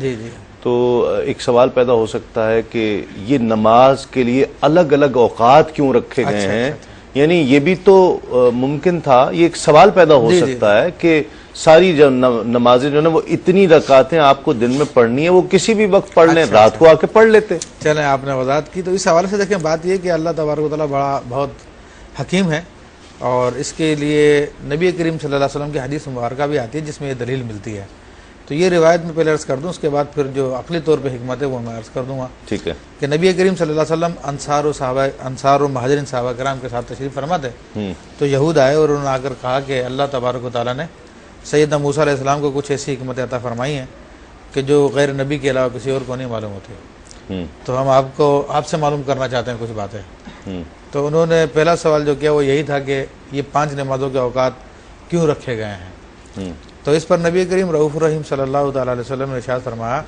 جی جی تو ایک سوال پیدا ہو سکتا ہے کہ یہ نماز کے لیے الگ الگ اوقات کیوں رکھے گئے ہیں؟ یعنی یہ بھی تو ممکن تھا، یہ ایک سوال پیدا ہو سکتا ہے کہ ساری جو نمازیں جو ہے وہ اتنی رکعتیں آپ کو دن میں پڑھنی ہے، وہ کسی بھی وقت پڑھ لیں، رات کو آ کے پڑھ لیتے۔ چلیں، آپ نے وضاحت کی تو اس حوالے سے دیکھیں، بات یہ کہ اللہ تبارک و تعالیٰ بہت حکیم ہے، اور اس کے لیے نبی کریم صلی اللہ علیہ وسلم کی حدیث مبارکہ بھی آتی ہے جس میں یہ دلیل ملتی ہے۔ تو یہ روایت میں پہلے عرض کر دوں، اس کے بعد پھر جو عقلی طور پہ حکمت ہے وہ میں عرض کر دوں گا۔ ٹھیک ہے کہ نبی کریم صلی اللہ علیہ وسلم انصار و مہاجرین صحابہ کرام کے ساتھ تشریف فرما تھے، تو یہود آئے اور انہوں نے آ کر کہا کہ اللہ تبارک و تعالیٰ نے سیدنا موسیٰ علیہ السلام کو کچھ ایسی حکمت عطا فرمائی ہیں کہ جو غیر نبی کے علاوہ کسی اور کو نہیں معلوم ہوتی، تو ہم آپ سے معلوم کرنا چاہتے ہیں کچھ باتیں۔ تو انہوں نے پہلا سوال جو کیا وہ یہی تھا کہ یہ 5 نمازوں کے اوقات کیوں رکھے گئے ہیں؟ تو اس پر نبی کریم رؤوف الرحیم صلی اللہ تعالیٰ علیہ وسلم نے ارشاد فرمایا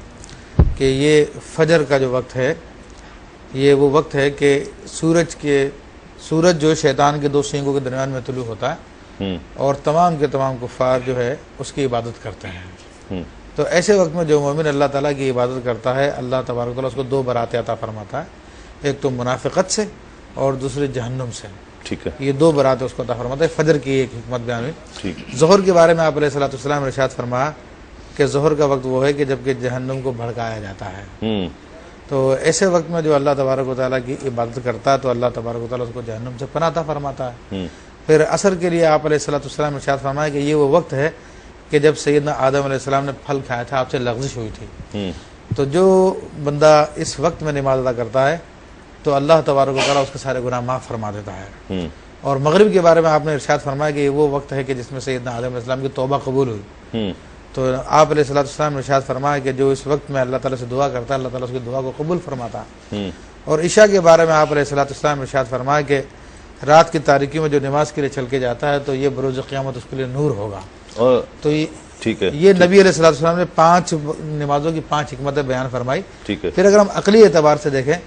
کہ یہ فجر کا جو وقت ہے، یہ وہ وقت ہے کہ سورج جو شیطان کے 2 سینگوں کے درمیان میں طلوع ہوتا ہے، اور تمام کے تمام کفار جو ہے اس کی عبادت کرتے ہیں۔ تو ایسے وقت میں جو مومن اللہ تعالیٰ کی عبادت کرتا ہے، اللہ تبارک و تعالیٰ اس کو 2 براتیں عطا فرماتا ہے، ایک تو منافقت سے اور دوسری جہنم سے۔ ٹھیک ہے، یہ 2 براتیں اس کو عطا فرماتا ہے۔ فجر کی ایک حکمت بیان ہوئی۔ ظہر کے بارے میں آپ علیہ الصلوۃ والسلام نے ارشاد فرمایا کہ ظہر کا وقت وہ ہے کہ جب کہ جہنم کو بھڑکایا جاتا ہے۔ تو ایسے وقت میں جو اللہ تبارک و تعالیٰ کی عبادت کرتا ہے تو اللہ تبارک و تعالیٰ اس کو جہنم سے پناہ عطا فرماتا ہے۔ پھر عصر کے لیے آپ علیہ الصلوۃ والسلام نے ارشاد فرمایا کہ یہ وہ وقت ہے کہ جب سیدنا آدم علیہ السلام نے پھل کھایا تھا، آپ سے لغزش ہوئی تھی۔ تو جو بندہ اس وقت میں نماز ادا کرتا ہے تو اللہ تبارک و تعالیٰ اس کے سارے گناہ معاف فرما دیتا ہے۔ اور مغرب کے بارے میں آپ نے ارشاد فرمایا کہ یہ وہ وقت ہے کہ جس میں سیدنا آدم علیہ السلام کی توبہ قبول ہوئی۔ تو آپ علیہ الصلوۃ والسلام نے ارشاد فرمایا کہ جو اس وقت میں اللہ تعالیٰ سے دعا کرتا ہے، اللہ تعالیٰ اس کی دعا کو قبول فرماتا ہے۔ اور عشاء کے بارے میں آپ علیہ الصلوۃ والسلام نے ارشاد فرمایا کہ رات کی تاریکی میں جو نماز کے لیے چل کے جاتا ہے تو یہ بروز قیامت اس کے لیے نور ہوگا۔ تو یہ نبی علیہ الصلوۃ والسلام نے 5 نمازوں کی 5 حکمتیں بیان فرمائی۔ پھر اگر ہم عقلی اعتبار سے دیکھیں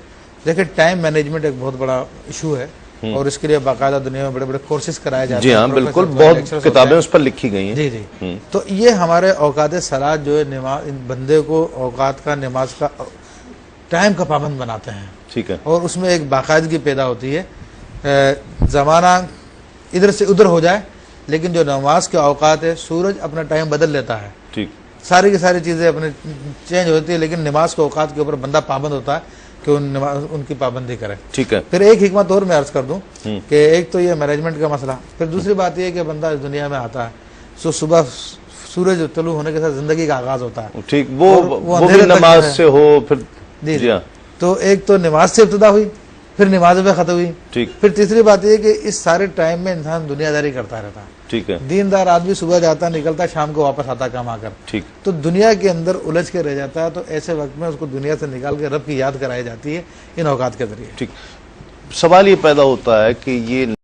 ٹائم مینجمنٹ ایک بہت بڑا ایشو ہے، اور اس کے لیے باقاعدہ دنیا میں بڑے بڑے کورسز کرائے جاتے ہیں۔ جی ہاں بالکل، بہت کتابیں اس پر لکھی گئی ہیں۔ جی جی، تو یہ ہمارے اوقات صلاۃ جو ہے بندے کو اوقات کا، نماز کا ٹائم کا پابند بناتے ہیں۔ ٹھیک ہے، اور اس میں ایک باقاعدگی پیدا ہوتی ہے، زمانہ ادھر سے ادھر ہو جائے لیکن جو نماز کے اوقات ہے سورج اپنا ٹائم بدل لیتا ہے، ٹھیک، ساری کی ساری چیزیں اپنے چینج ہوتی ہے، لیکن نماز کے اوقات کے اوپر بندہ پابند ہوتا ہے کہ ان کی پابندی کرے۔ ٹھیک ہے، پھر ایک حکمت اور میں عرض کر دوں کہ ایک تو یہ مینجمنٹ کا مسئلہ، پھر دوسری بات یہ کہ بندہ اس دنیا میں آتا ہے صبح سورج طلوع ہونے کے ساتھ زندگی کا آغاز ہوتا ہے۔ ٹھیک، وہ بھی نماز سے ہو پھر جی ہاں، تو ایک تو نماز سے ابتدا ہوئی، پھر نماز پہ ختم ہوئی، پھر تیسری بات یہ کہ اس سارے ٹائم میں انسان دنیا داری کرتا رہتا ہے۔ ٹھیک ہے، دیندار آدمی صبح جاتا نکلتا، شام کو واپس آتا کام آ کر، ٹھیک، تو دنیا کے اندر الجھ کے رہ جاتا ہے۔ تو ایسے وقت میں اس کو دنیا سے نکال کے رب کی یاد کرائی جاتی ہے ان اوقات کے ذریعے۔ ٹھیک، سوال یہ پیدا ہوتا ہے کہ یہ